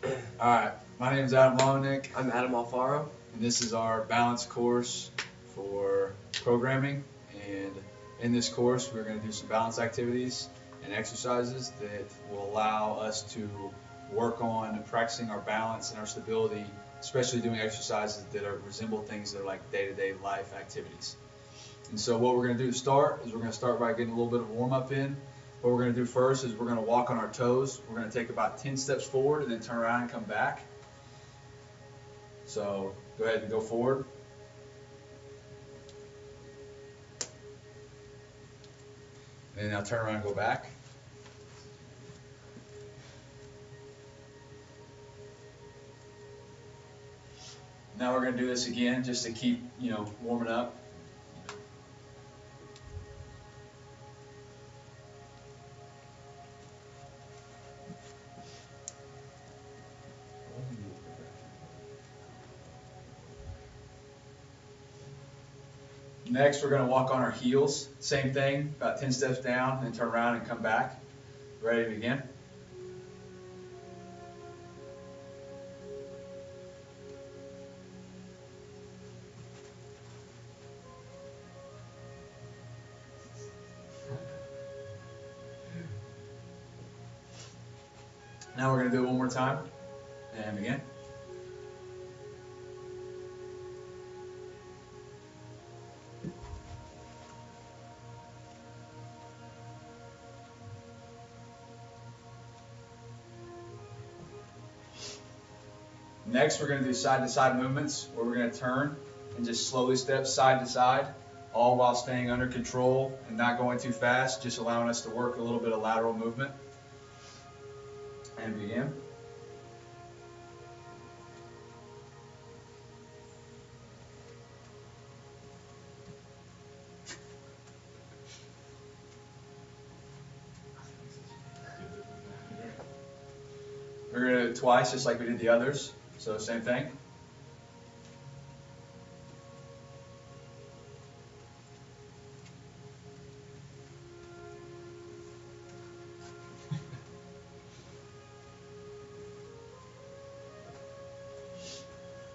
Alright, my name is Adam Lomenick, I'm Adam Alfaro. and this is our balance course for programming. And in this course, we're going to do some balance activities and exercises that will allow us to work on practicing our balance and our stability, especially doing exercises that resemble things that are like day-to-day life activities. And so what we're going to do to start is we're going to start by getting a little bit of warm-up in. What we're going to do first is we're going to walk on our toes. We're going to take about 10 steps forward and then turn around and come back. So go ahead and go forward. And then now turn around and go back. Now we're going to do this again just to keep, warming up. Next, we're going to walk on our heels. Same thing, about 10 steps down, and turn around and come back. Ready to begin? Now we're going to do it one more time, and begin. Next, we're going to do side-to-side movements where we're going to turn and just slowly step side to side, all while staying under control and not going too fast, just allowing us to work a little bit of lateral movement. And begin. We're going to do it twice, just like we did the others. So same thing.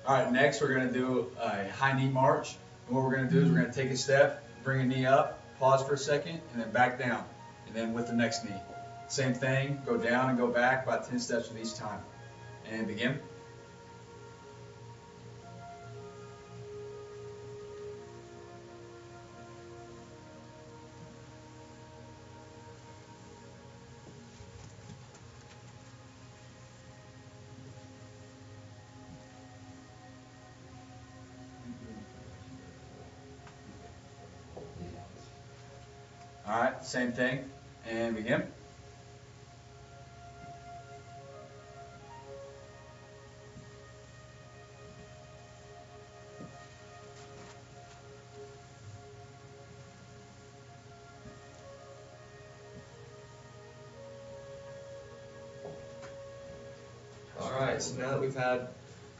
All right, next we're going to do a high knee march. And what we're going to do is we're going to take a step, bring a knee up, pause for a second, and then back down. And then with the next knee. Same thing, go down and go back about 10 steps with each time. And begin. All right, same thing, and begin. Alright, so now that we've had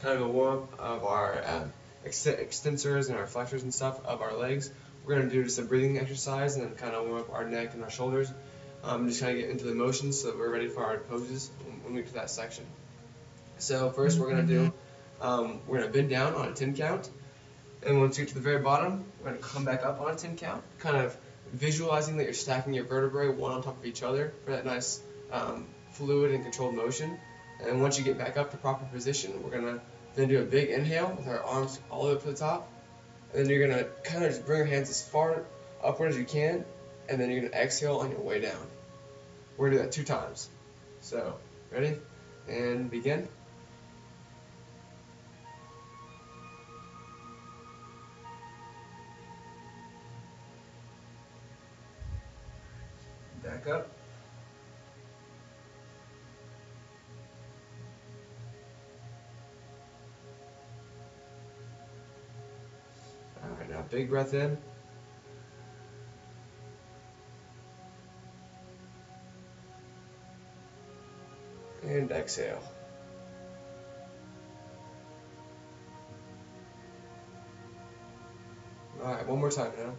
kind of a warm up of our extensors and our flexors and stuff of our legs, we're going to do just a breathing exercise and then kind of warm up our neck and our shoulders. Just kind of get into the motions so that we're ready for our poses when we get to that section. So first we're going to do, we're going to bend down on a 10 count. And once you get to the very bottom, we're going to come back up on a 10 count, kind of visualizing that you're stacking your vertebrae one on top of each other for that nice fluid and controlled motion. And once you get back up to proper position, we're going to then do a big inhale with our arms all the way up to the top. And then you're going to kind of just bring your hands as far upward as you can, and then you're going to exhale on your way down. We're going to do that 2 times. So, ready? And begin. Back up. Alright, now big breath in. And exhale. Alright, one more time now.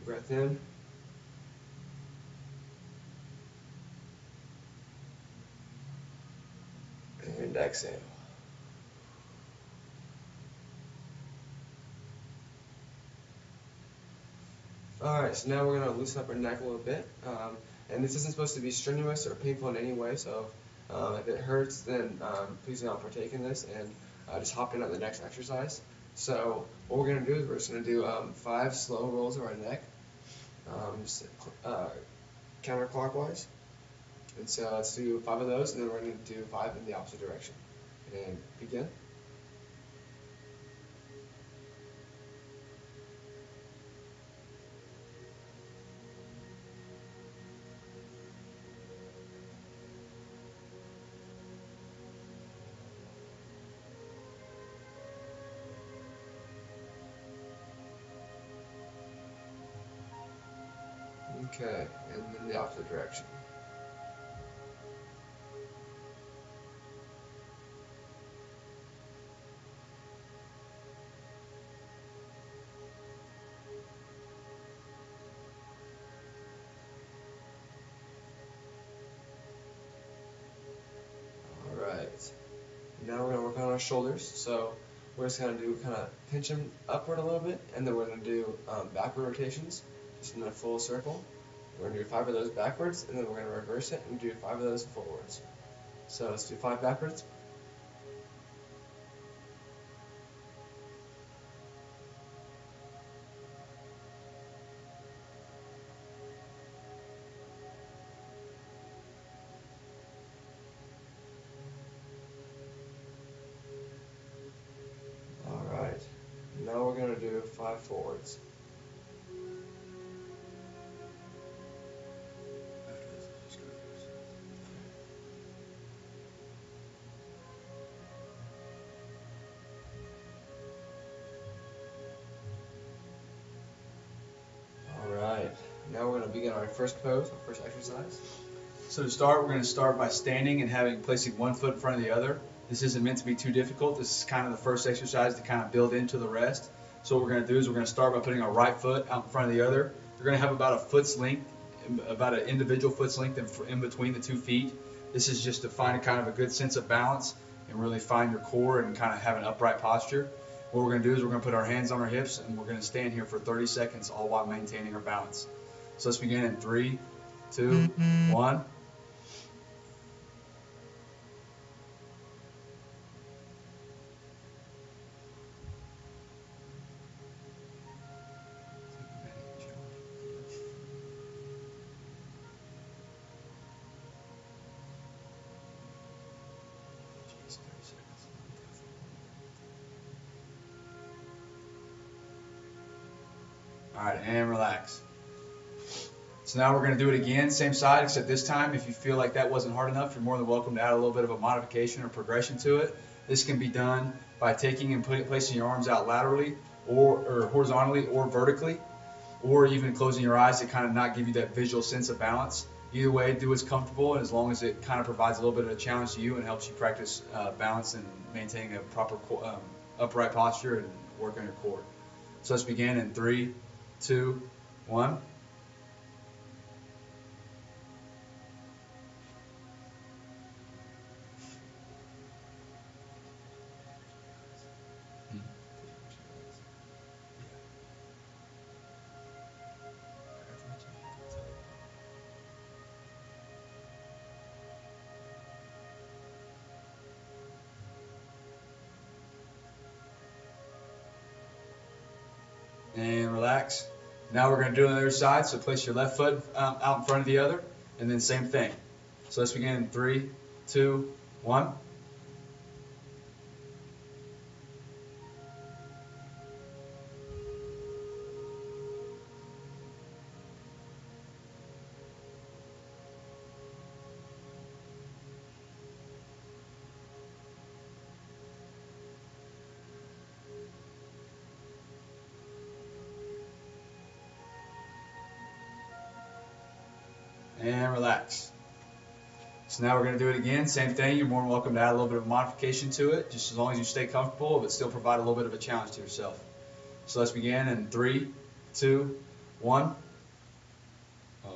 Deep breath in. And exhale. Alright, so now we're going to loosen up our neck a little bit. And this isn't supposed to be strenuous or painful in any way, so if it hurts, then please do not partake in this and just hop in on the next exercise. So what we're going to do is we're just going to do 5 slow rolls of our neck, counterclockwise. And so let's do 5 of those, and then we're going to do 5 in the opposite direction. And begin. Okay, and then the opposite direction. Alright, now we're going to work on our shoulders. So we're just going to do kind of pinch them upward a little bit, and then we're going to do backward rotations, just in a full circle. We're going to do 5 of those backwards, and then we're going to reverse it and do 5 of those forwards. So let's do 5 backwards. Alright, now we're going to do 5 forwards. Now we're going to begin our first pose, our first exercise. So to start, we're going to start by standing and placing one foot in front of the other. This isn't meant to be too difficult. This is kind of the first exercise to kind of build into the rest. So what we're going to do is we're going to start by putting our right foot out in front of the other. You're going to have about a foot's length, about an individual foot's length in between the 2 feet. This is just to find a kind of a good sense of balance and really find your core and kind of have an upright posture. What we're going to do is we're going to put our hands on our hips and we're going to stand here for 30 seconds, all while maintaining our balance. So let's begin in 3, 2, 1. All right, and relax. So now we're going to do it again, same side, except this time, if you feel like that wasn't hard enough, you're more than welcome to add a little bit of a modification or progression to it. This can be done by taking and placing your arms out laterally or horizontally or vertically, or even closing your eyes to kind of not give you that visual sense of balance. Either way, do what's comfortable, and as long as it kind of provides a little bit of a challenge to you and helps you practice balance and maintaining a proper upright posture and work on your core. So let's begin in 3, 2, 1. And relax. Now we're going to do it on the other side, so place your left foot out in front of the other, and then same thing. So let's begin in 3, 2, 1. And relax. So now we're going to do it again. Same thing. You're more than welcome to add a little bit of modification to it, just as long as you stay comfortable, but still provide a little bit of a challenge to yourself. So let's begin in 3, 2, 1. Oh.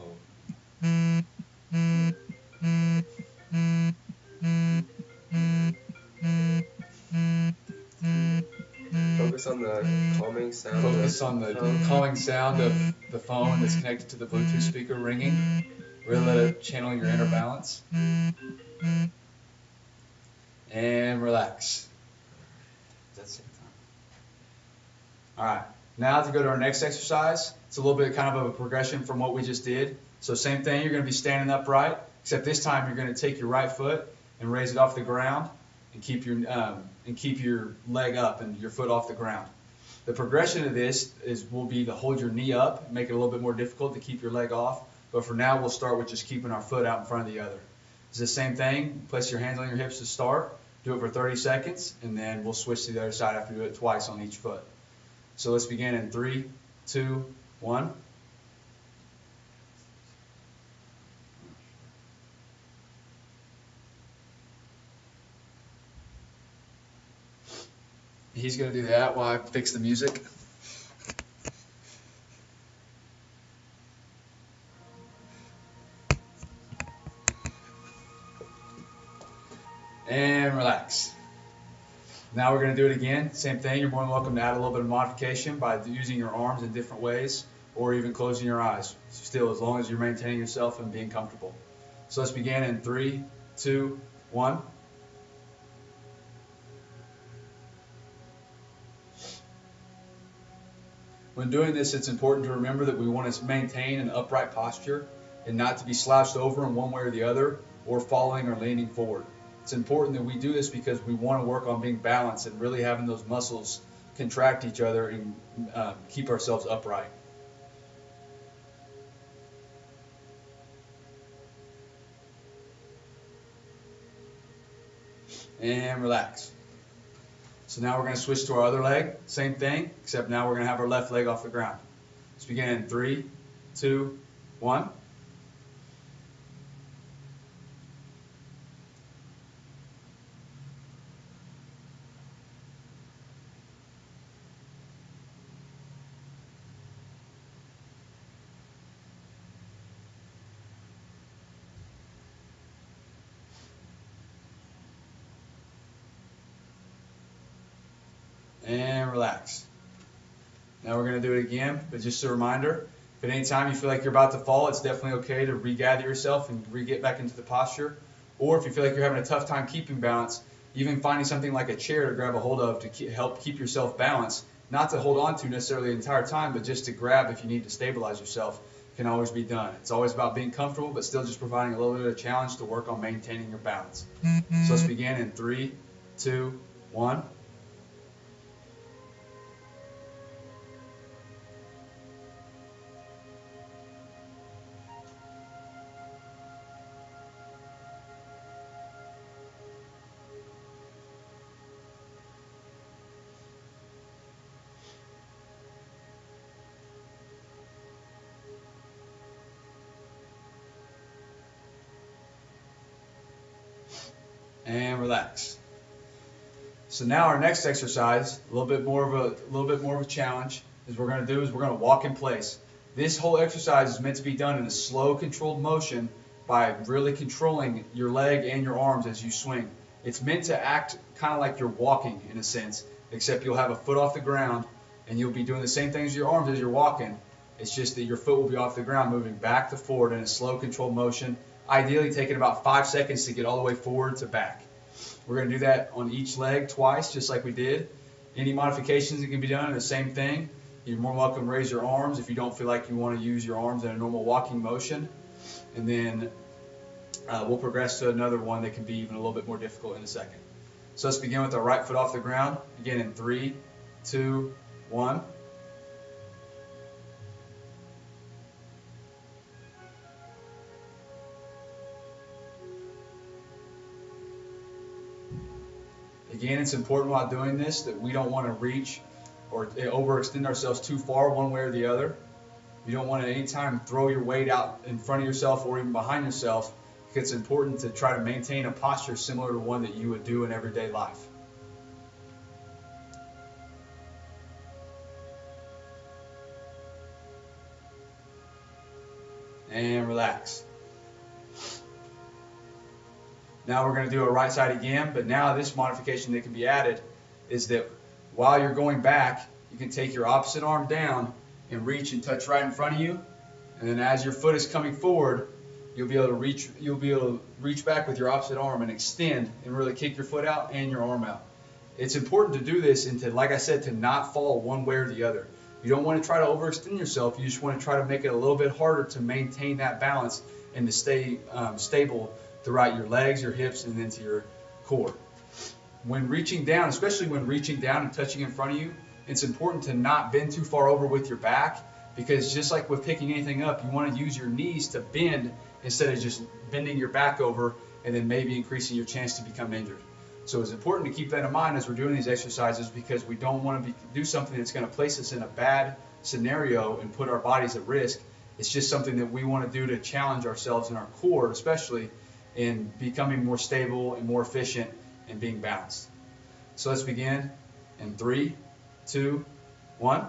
Focus on the calming sound. Focus on the calming sound of the phone that's connected to the Bluetooth speaker ringing. Really let it channel your inner balance. And relax. That's the same time. Alright, now to go to our next exercise. It's a little bit kind of a progression from what we just did. So same thing, you're going to be standing upright, except this time you're going to take your right foot and raise it off the ground and keep your leg up and your foot off the ground. The progression of this will be to hold your knee up, make it a little bit more difficult to keep your leg off. But for now, we'll start with just keeping our foot out in front of the other. It's the same thing. Place your hands on your hips to start. Do it for 30 seconds, and then we'll switch to the other side after we do it twice on each foot. So let's begin in 3, 2, 1. He's going to do that while I fix the music. And relax. Now we're going to do it again. Same thing. You're more than welcome to add a little bit of modification by using your arms in different ways or even closing your eyes. Still, as long as you're maintaining yourself and being comfortable. So let's begin in 3, 2, 1. When doing this, it's important to remember that we want to maintain an upright posture and not to be slouched over in one way or the other or falling or leaning forward. It's important that we do this because we want to work on being balanced and really having those muscles contract each other and keep ourselves upright. And relax. So now we're going to switch to our other leg. Same thing, except now we're going to have our left leg off the ground. Let's begin in 3, 2, 1. And relax. Now we're going to do it again, but just a reminder, if at any time you feel like you're about to fall, it's definitely okay to regather yourself and get back into the posture. Or if you feel like you're having a tough time keeping balance, even finding something like a chair to grab a hold of to help keep yourself balanced, not to hold on to necessarily the entire time, but just to grab if you need to stabilize yourself, can always be done. It's always about being comfortable, but still just providing a little bit of a challenge to work on maintaining your balance. So let's begin in 3, 2, 1. And relax. So now our next exercise, a little bit more of a challenge, is we're going to walk in place. This whole exercise is meant to be done in a slow, controlled motion by really controlling your leg and your arms as you swing. It's meant to act kind of like you're walking in a sense, except you'll have a foot off the ground and you'll be doing the same things with your arms as you're walking. It's just that your foot will be off the ground, moving back to forward in a slow, controlled motion. Ideally taking about 5 seconds to get all the way forward to back. We're going to do that on each leg twice, just like we did. Any modifications that can be done are the same thing. You're more than welcome to raise your arms if you don't feel like you want to use your arms in a normal walking motion. And then we'll progress to another one that can be even a little bit more difficult in a second. So let's begin with our right foot off the ground. Again in 3, 2, 1. Again, it's important while doing this that we don't want to reach or overextend ourselves too far one way or the other. You don't want to at any time throw your weight out in front of yourself or even behind yourself. It's important to try to maintain a posture similar to one that you would do in everyday life. and relax. Now we're going to do a right side again, but now this modification that can be added is that while you're going back, you can take your opposite arm down and reach and touch right in front of you. And then as your foot is coming forward, you'll be able to reach back with your opposite arm and extend and really kick your foot out and your arm out. It's important to do this and to, like I said, to not fall one way or the other. You don't want to try to overextend yourself. You just want to try to make it a little bit harder to maintain that balance and to stay stable throughout your legs, your hips, and into your core. When reaching down, especially when reaching down and touching in front of you, it's important to not bend too far over with your back, because just like with picking anything up, you want to use your knees to bend instead of just bending your back over and then maybe increasing your chance to become injured. So it's important to keep that in mind as we're doing these exercises, because we don't want to do something that's going to place us in a bad scenario and put our bodies at risk. It's just something that we want to do to challenge ourselves in our core, especially in becoming more stable and more efficient and being balanced. So let's begin in 3, 2, 1.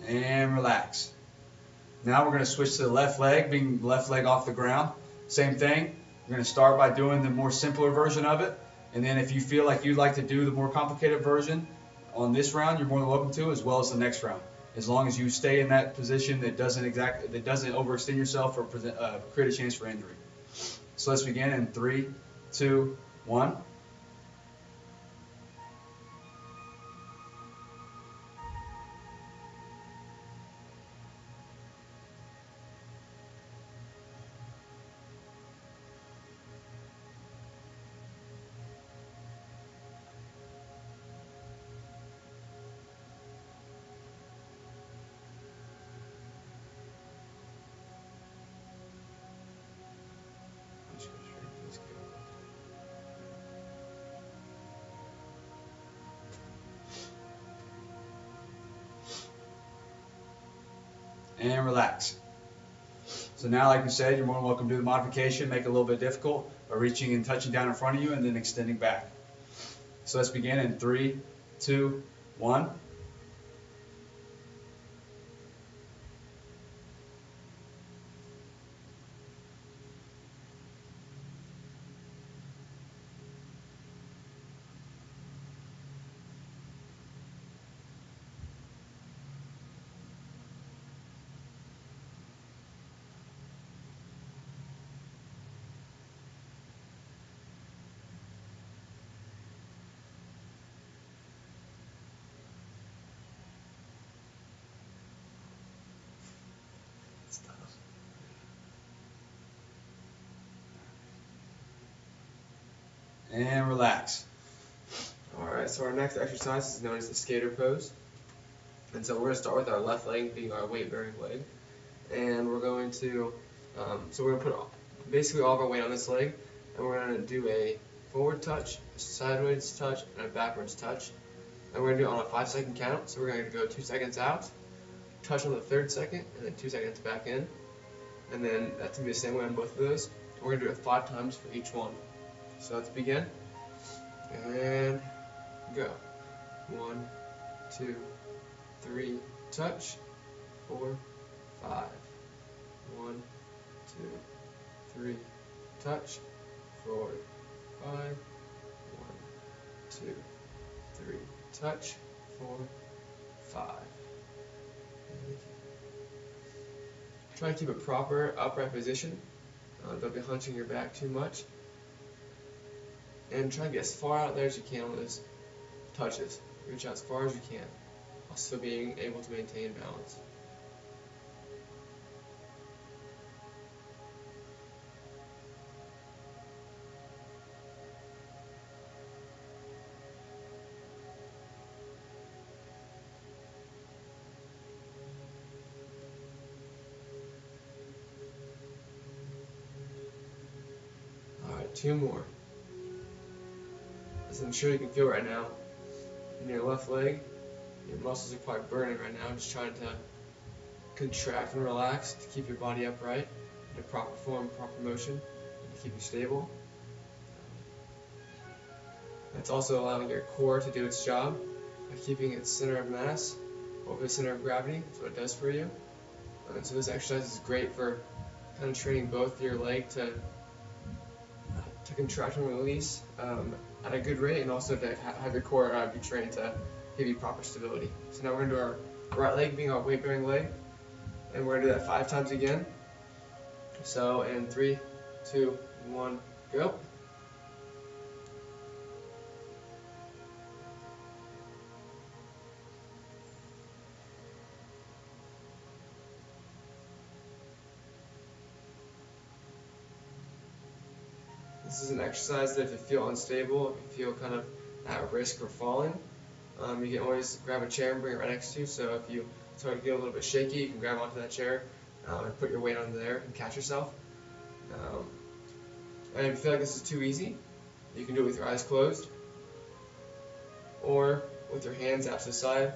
And relax. Now we're going to switch to the left leg, being the left leg off the ground. Same thing. We're going to start by doing the more simpler version of it. And then if you feel like you'd like to do the more complicated version on this round, you're more than welcome to, as well as the next round. As long as you stay in that position that doesn't overextend yourself or create a chance for injury. So let's begin in 3, 2, 1. And relax. So now, like we said, you're more than welcome to do the modification, make it a little bit difficult by reaching and touching down in front of you and then extending back. So let's begin in 3, 2, 1. And relax. Alright, so our next exercise is known as the skater pose. And so we're going to start with our left leg being our weight bearing leg. And we're going to, put basically all of our weight on this leg. And we're going to do a forward touch, a sideways touch, and a backwards touch. And we're going to do it on a 5-second count. So we're going to go 2 seconds out, touch on the 3rd second, and then 2 seconds back in. And then that's going to be the same way on both of those. We're going to do it 5 times for each one. So let's begin. And go. 1, 2, 3, touch. 4, 5. 1, 2, 3, touch. Forward. 5. 1, 2, 3, touch. 4, 5. Try to keep a proper upright position. Don't be hunching your back too much. And try to get as far out there as you can on those touches. Reach out as far as you can, while still being able to maintain balance. 2 more. As I'm sure you can feel right now, in your left leg, your muscles are quite burning right now, just trying to contract and relax to keep your body upright, in a proper form, proper motion, and to keep you stable. It's also allowing your core to do its job by keeping its center of mass over the center of gravity. That's what it does for you. And so this exercise is great for kind of training both your leg to contract and release at a good rate, and also to have your core be trained to give you proper stability. So now we're going to do our right leg being our weight-bearing leg, and we're going to do that 5 times again. So in 3, 2, 1, go. This is an exercise that if you feel unstable, if you feel kind of at risk for falling, you can always grab a chair and bring it right next to you. So if you start to get a little bit shaky, you can grab onto that chair and put your weight on there and catch yourself. And if you feel like this is too easy, you can do it with your eyes closed, or with your hands out to the side,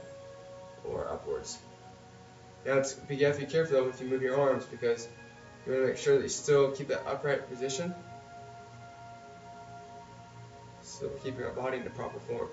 or upwards. You have to be careful though if you move your arms, because you want to make sure that you still keep that upright position. So keeping our body in the proper form.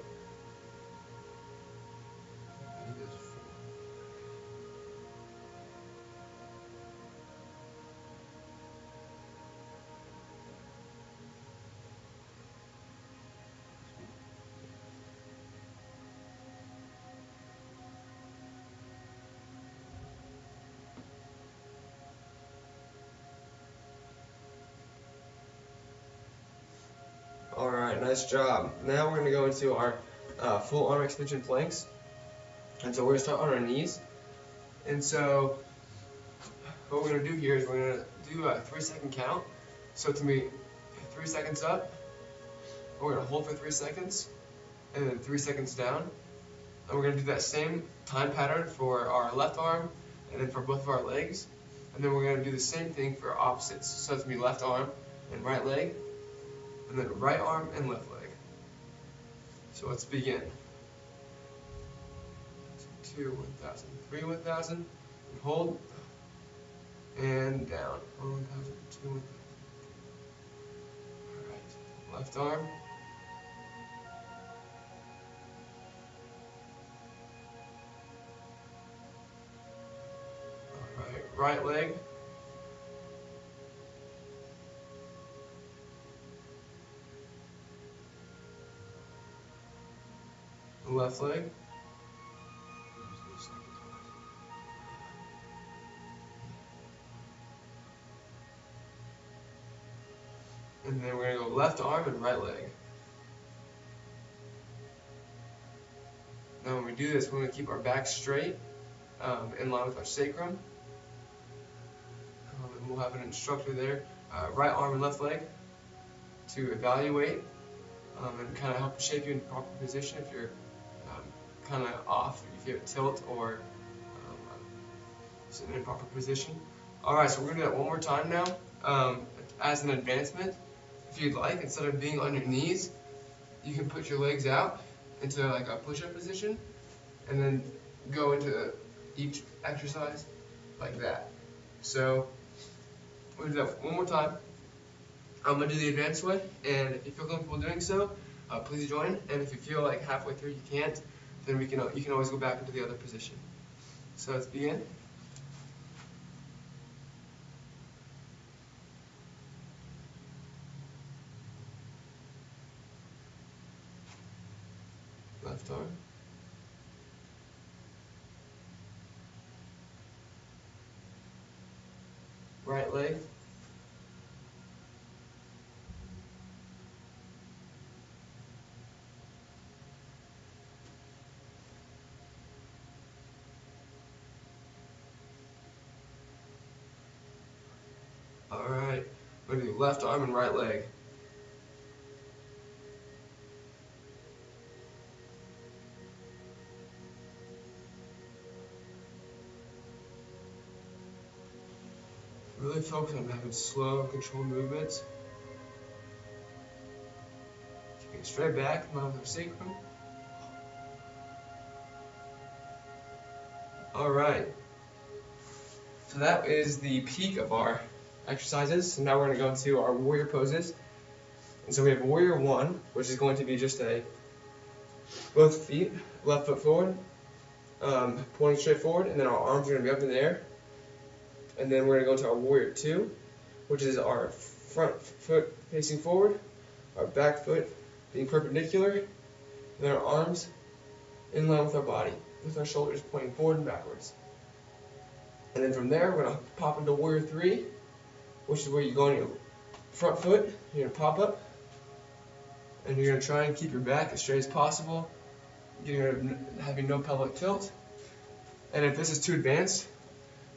Alright, nice job. Now we're going to go into our full arm extension planks. And so we're going to start on our knees. And so what we're going to do here is we're going to do a 3-second count. So it's going to be 3 seconds up. We're going to hold for 3 seconds. And then 3 seconds down. And we're going to do that same time pattern for our left arm and then for both of our legs. And then we're going to do the same thing for opposites. So it's going to be left arm and right leg. And then right arm and left leg. So let's begin. 2, 1,000, 3, 1,000, and hold, and down. 1,000, 2, 1,000. Alright, left arm. Alright, right leg. Left leg. And then we're going to go left arm and right leg. Now when we do this, we're going to keep our back straight, in line with our sacrum. And we'll have an instructor there, right arm and left leg, to evaluate and kind of help shape you in the proper position if you're kind of off, if you have a tilt or sitting in a proper position. Alright, so we're going to do that one more time now. As an advancement, if you'd like, instead of being on your knees, you can put your legs out into like a push-up position and then go into each exercise like that. So we're going to do that one more time. I'm going to do the advanced one, and if you feel comfortable doing so, please join. And if you feel like halfway through you can't, then you can always go back into the other position. So let's begin. Left arm. Right leg. Alright, we're going to do left arm and right leg. Really focus on having slow, controlled movements. straight back, in line with our sacrum. Alright. So that is the peak of our exercises. So now we're going to go into our warrior poses. And so we have warrior 1, which is going to be just both feet, left foot forward, pointing straight forward, and then our arms are going to be up in the air. And then we're going to go to our warrior 2, which is our front foot facing forward, our back foot being perpendicular, and then our arms in line with our body, with our shoulders pointing forward and backwards. And then from there, we're going to pop into warrior 3, which is where you go on your front foot, you're going to pop up, and you're going to try and keep your back as straight as possible, having no pelvic tilt. And if this is too advanced,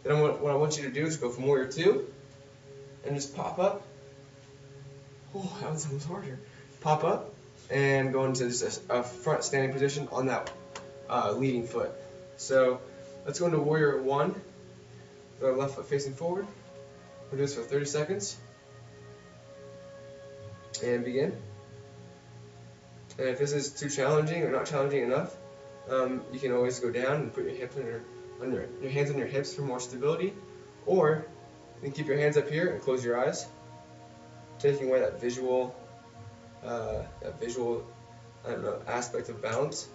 then what I want you to do is go from warrior 2, and just pop up. Oh, that was almost harder. Pop up, and go into a front standing position on that leading foot. So let's go into warrior 1, with our left foot facing forward. We'll do this for 30 seconds. And begin. And if this is too challenging or not challenging enough, you can always go down and put your hips on your hands on your hips for more stability, or you can keep your hands up here and close your eyes, taking away that visual aspect of balance.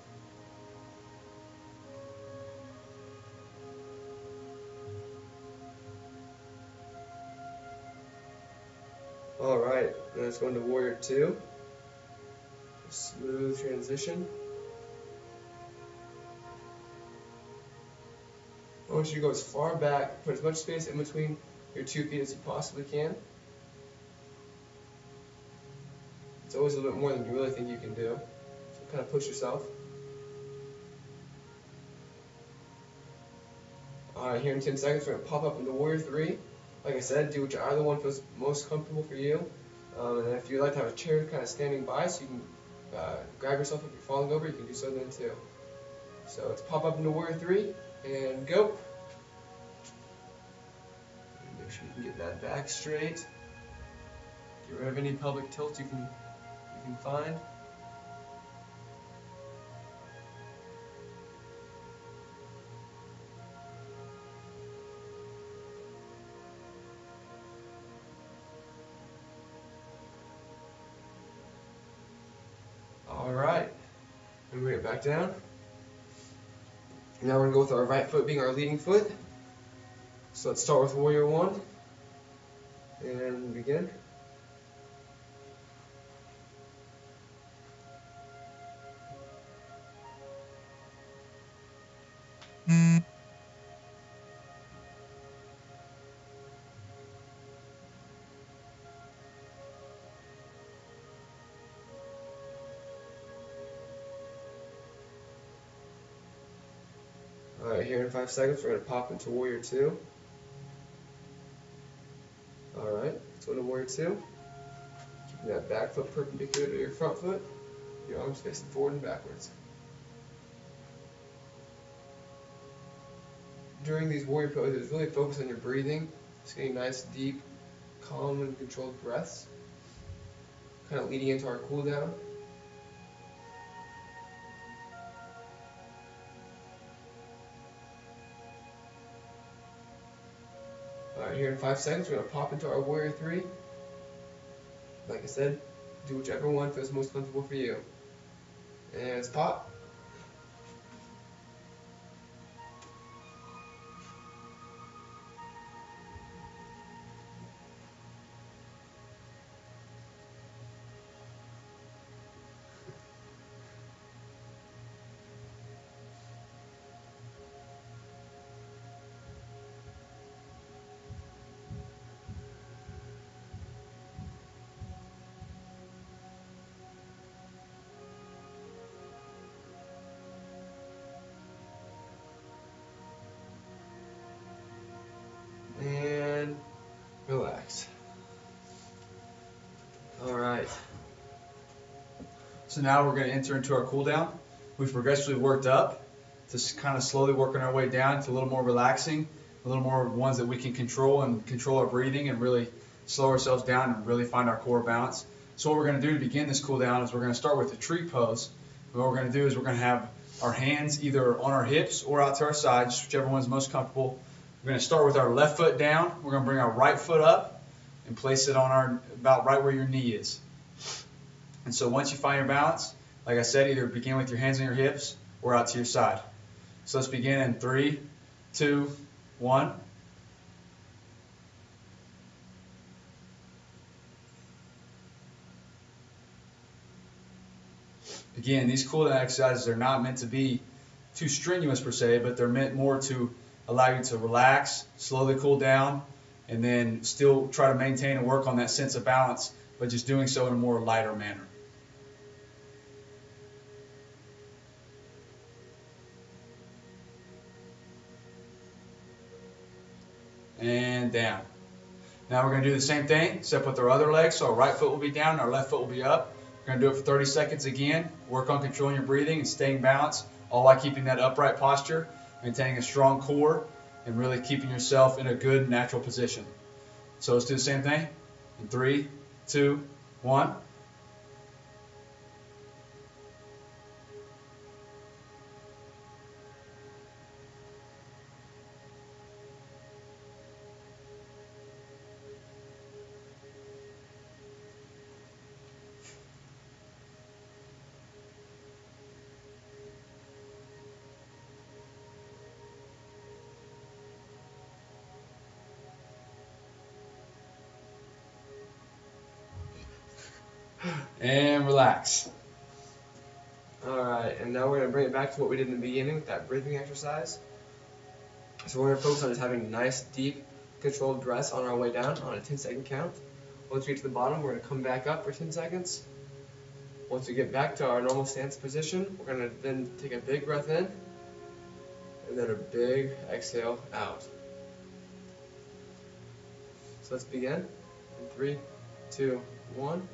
Alright, now let's go into warrior 2. Smooth transition. I want you to go as far back, put as much space in between your 2 feet as you possibly can. It's always a little bit more than you really think you can do, so kind of push yourself. Alright, here in 10 seconds we're going to pop up into warrior 3. Like I said, do which either one feels most comfortable for you. And if you'd like to have a chair kind of standing by so you can grab yourself if you're falling over, you can do so then too. So let's pop up into warrior 3 and go. Make sure you can get that back straight. Get rid of any pelvic tilt you can find. Alright, and bring it back down. Now we're going to go with our right foot being our leading foot. So let's start with warrior 1 and begin. Alright, here in 5 seconds we're going to pop into warrior 2. Alright, let's go to warrior 2. Keeping that back foot perpendicular to your front foot, your arms facing forward and backwards. During these warrior poses, really focus on your breathing, just getting nice, deep, calm and controlled breaths, kind of leading into our cool down. Alright, here in 5 seconds, we're going to pop into our warrior 3. Like I said, do whichever one feels most comfortable for you. And let's pop. And relax. Alright. So now we're going to enter into our cool down. We've progressively worked up to kind of slowly working our way down to a little more relaxing, a little more ones that we can control and control our breathing and really slow ourselves down and really find our core balance. So what we're going to do to begin this cool down is we're going to start with the tree pose. And what we're going to do is we're going to have our hands either on our hips or out to our sides, whichever one's most comfortable. We're going to start with our left foot down. We're going to bring our right foot up and place it on about right where your knee is. And so once you find your balance, like I said, either begin with your hands on your hips or out to your side. So let's begin in 3, 2, 1. Again, these cool down exercises are not meant to be too strenuous per se, but they're meant more to allow you to relax, slowly cool down, and then still try to maintain and work on that sense of balance, but just doing so in a more lighter manner. And down. Now we're going to do the same thing, except with our other leg. So our right foot will be down, our left foot will be up. We're going to do it for 30 seconds again. Work on controlling your breathing and staying balanced, all while keeping that upright posture, maintaining a strong core, and really keeping yourself in a good natural position. So let's do the same thing in 3, 2, 1. And relax. Alright, and now we're going to bring it back to what we did in the beginning with that breathing exercise. So we're going to focus on just having nice, deep, controlled breaths on our way down on a 10-second count. Once we get to the bottom, we're going to come back up for 10 seconds. Once we get back to our normal stance position, we're going to then take a big breath in, and then a big exhale out. So let's begin. In 3, 2, 1.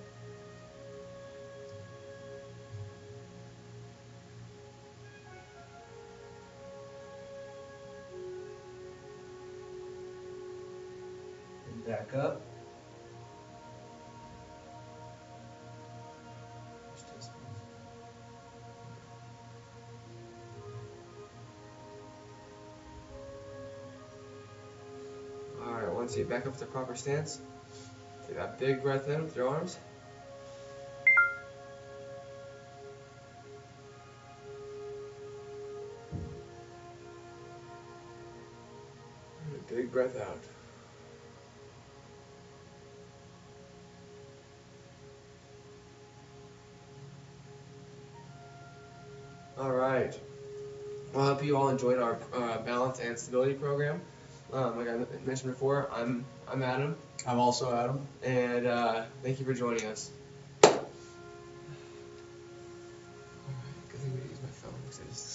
Back up. Alright, once you get back up to the proper stance, take that big breath in with your arms. And a big breath out. Alright, well, I hope you all enjoyed our balance and stability program. Like I mentioned before, I'm Adam. I'm also Adam. And thank you for joining us. Alright, good thing we use my phone because I just